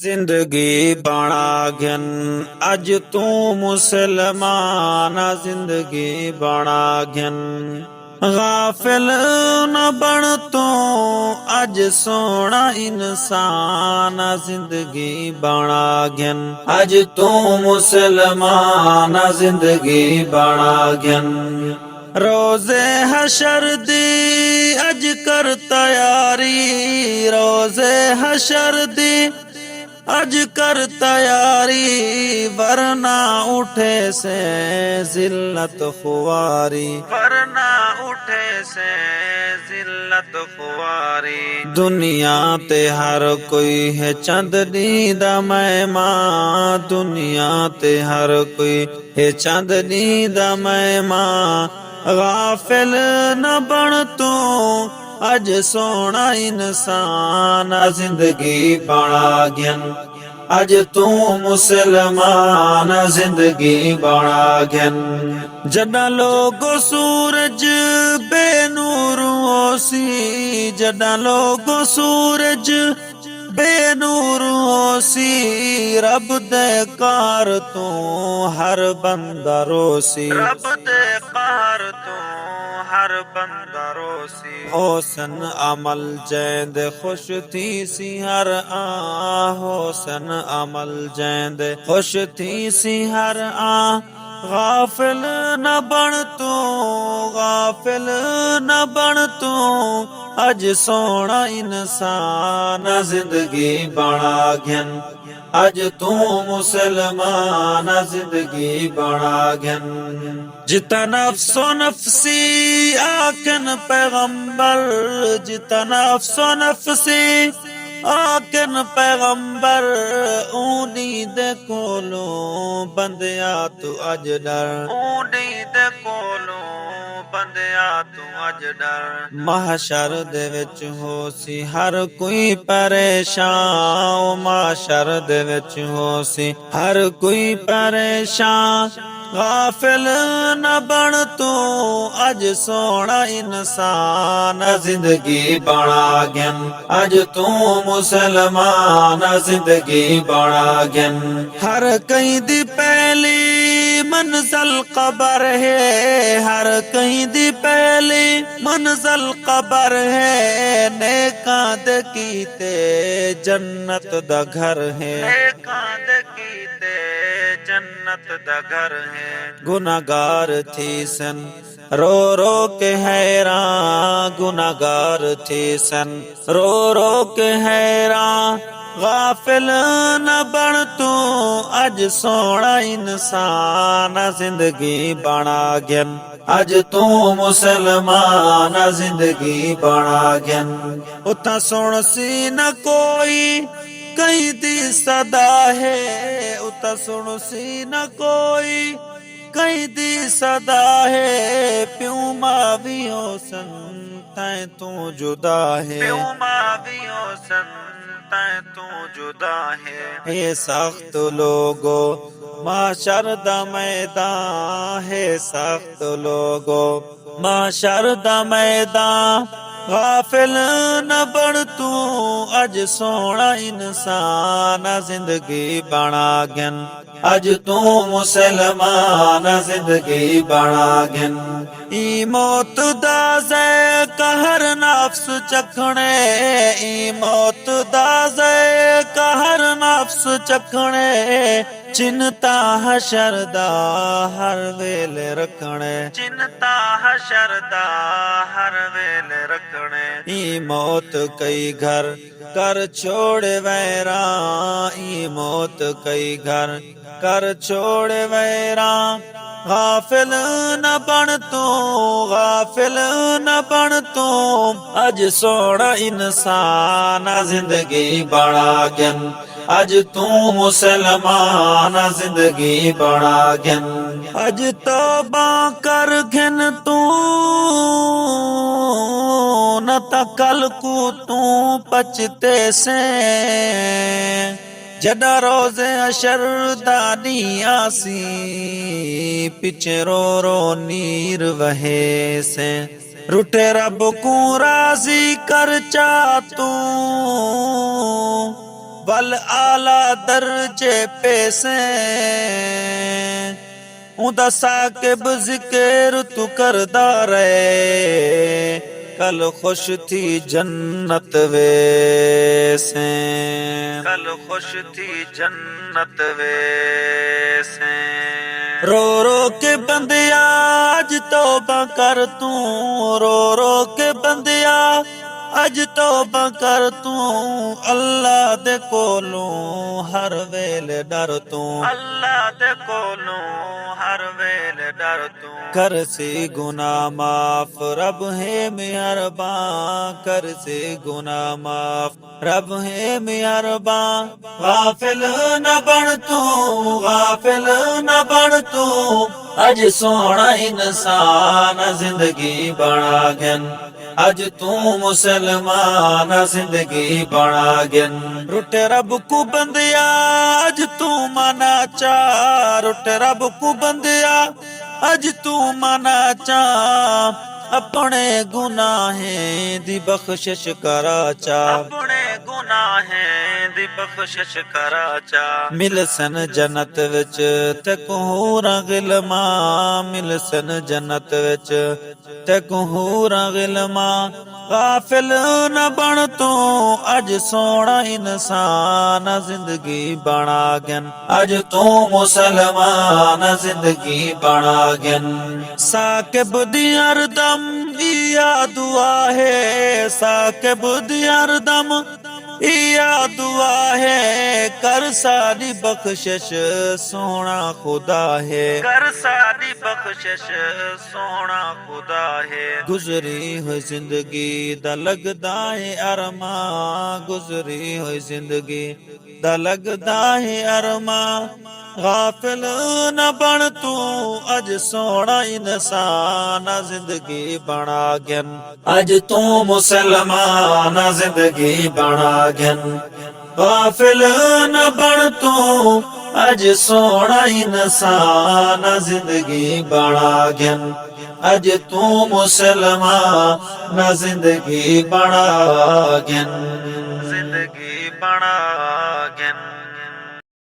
जिंदगी बना घन अज तू मुसलमान जिंदगी बना घन गाफिल न बन तू अज सोना इंसान जिंदगी बना घन अज तू मुसलमान जिंदगी बना घन रोजे हशर दी अज कर तैयारी रोजे हशर दी अज कर तैयारी वरना उठे से जिल्लत खुआरी वरना उठे से जिल्लत खुआरी दुनिया ते हर कोई है चंदनी दा मेहमान दुनिया ते हर कोई है चंदनी दा मेहमान गाफिल न बन तू अज सोना इंसान जिंदगी बना घन अज तू मुसलमान जिंदगी बना घन जदा लोगो सूरज बेनूर होसी जदा लोगो सूरज बेनूर होसी रब दे कार तू हर बंदा रोसी रब दे कार तू हर बंदा रोसी होसन अमल जैंद खुश थी सी हर होसन अमल जैंद खुश थी सी हर गाफिल न बन तू गाफिल न बन तू अज सोना इंसान जिंदगी बना घन अज तू मुसलमान जिंदगी बना घन जिता नफ्सो नफसी आकन पैगंबर जिता नफ्सो नफसी आकन पैगंबर ऊनी दे कोलो बंदिया तू अज डर ऊनी दे कोलो बंदिया तू अज डर महशर दे विच होसी हर कोई परेशान महशर दे विच होसी हर कोई परेशान गाफिल न बन तू अज सोना इंसान जिंदगी बना घन अज तू मुसलमान जिंदगी बना घन हर कहीं दी पहली मंजिल कबर है हर कहीं दी पहली मंजिल कबर है नेका दे कीते जन्नत दा घर है नेका दे कीते जन्नत दा घर है गुनाहगार थी सन रो रो के हैरान गुनाहगार थी सन रो रो के हैरान गाफिल न बन तू अज सोना इंसान जिंदगी बना घन अज तू मुसलमान जिंदगी बना घन उता सुन सी न कोई कहीं दी सदा है उता सुन सी न कोई कहीं दी सदा है प्यों मावियों सन तै तू जुदा है प्यों मावियों सन तै तू जुदा है ये सख्त लोगो माशर दा मैदान है सख्त लोगो माशर दा मैदान गाफिल न बन तू अज सोना इंसान जिंदगी बना घन अज तू मुसलमान जिंदगी बना घन ई मौत दा कहर नफ्स चखने ई मौत दा कहर नफ्स चखने चिंता हशर दा हर वेले रखने चिंता हशर दा हर वेले रखने ई मौत कई घर कर छोड़ वैरा ई मौत कई घर कर छोड़ वैरा गाफिल न बन तू गाफिल न बन तू अज सोना इंसान जिंदगी बना घन अज तू मुसलमान जिंदगी बना घन अज तौबा कर घन तू न त कल को तू पचते से जदा रोजे अशर दानी आसी पिछे रो रो नीर वहे से रूठे रब को राजी कर चा तू वल आला दर्जे पेसे उदा साकिब जिक्र तू करदा रहे कल खुश थी जन्नत वेसे कल खुश थी जन्नत वेसे रो रो के बंदिया अज तौबा कर तू रो रो के बंदिया अज तौबा कर तू अल्लाह दे कोलों हर वेले डर तू अल्लाह दे कोलों हर वेले डर तू कर से गुनाह माफ रब है मेहरबान कर से गुनाह माफ रब है मेहरबान गाफिल न बन तू गाफिल न बन तू अज सोना इंसान जिंदगी बना गन अज तू मुसलमान जिंदगी बना गन रुटे रब को बंदिया अज तू मना चा रुटे रब को बंदिया अज तू मना चा अपने गुनाहें दी बख्शिश करा चा अपने गुनाहें दी बख्शिश करा चा मिलसन जन्नत विच ते कोहरा गिलमा मिलसन जन्नत विच ते कोहरा गिलमा गाफिल न बन तू अज सोना इंसान जिंदगी बना गन अज तू मुसलमान जिंदगी बना गन साकिब दी हरदम इया दुआ है साकिब दी हरदम इया दुआ है कर सारी बख्शिश सोना खुदा है कर सारी बख्शिश सोना खुदा है गुजरी हुई जिंदगी दा लगदा है अरमा गुजरी हुई जिंदगी दा लगदा है अरमा गाफिल न बन तू अज सोना इंसान जिंदगी बना गन अज तू मुसलमान जिंदगी बना गन गाफिल न बन तू अज सोना इंसान जिंदगी बना गन अज तू मुसलमान जिंदगी बना गन जिंदगी बना गन।